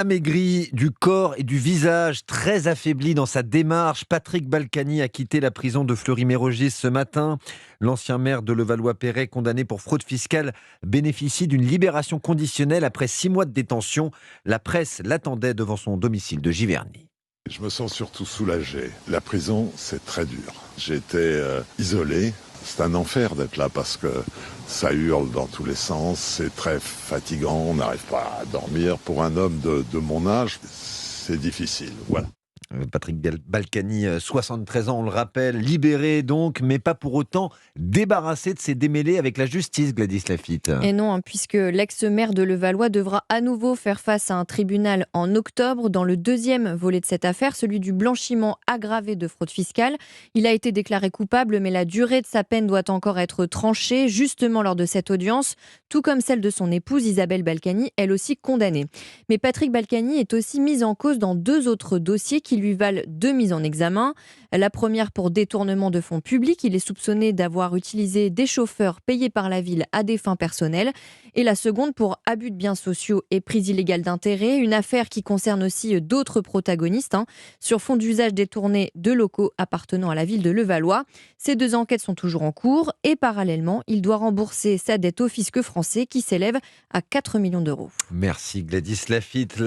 Amaigri du corps et du visage, très affaibli dans sa démarche, Patrick Balkany a quitté la prison de Fleury-Mérogis ce matin. L'ancien maire de Levallois-Perret, condamné pour fraude fiscale, bénéficie d'une libération conditionnelle après 6 mois de détention. La presse l'attendait devant son domicile de Giverny. Je me sens surtout soulagé. La prison, c'est très dur. J'étais isolé. C'est un enfer d'être là parce que ça hurle dans tous les sens. C'est très fatigant. On n'arrive pas à dormir. Pour un homme de mon âge, c'est difficile. Voilà. Patrick Balkany, 73 ans, on le rappelle, libéré donc, mais pas pour autant débarrassé de ses démêlés avec la justice, Gladys Laffitte. Et non, puisque l'ex-maire de Levallois devra à nouveau faire face à un tribunal en octobre dans le deuxième volet de cette affaire, celui du blanchiment aggravé de fraude fiscale. Il a été déclaré coupable, mais la durée de sa peine doit encore être tranchée, justement lors de cette audience, tout comme celle de son épouse Isabelle Balkany, elle aussi condamnée. Mais Patrick Balkany est aussi mis en cause dans 2 autres dossiers qui lui valent 2 mises en examen. La première pour détournement de fonds publics. Il est soupçonné d'avoir utilisé des chauffeurs payés par la ville à des fins personnelles. Et la seconde pour abus de biens sociaux et prise illégale d'intérêt. Une affaire qui concerne aussi d'autres protagonistes sur fond d'usage détourné de locaux appartenant à la ville de Levallois. Ces 2 enquêtes sont toujours en cours et parallèlement, il doit rembourser sa dette au fisc français qui s'élève à 4 millions d'euros. Merci Gladys Laffitte.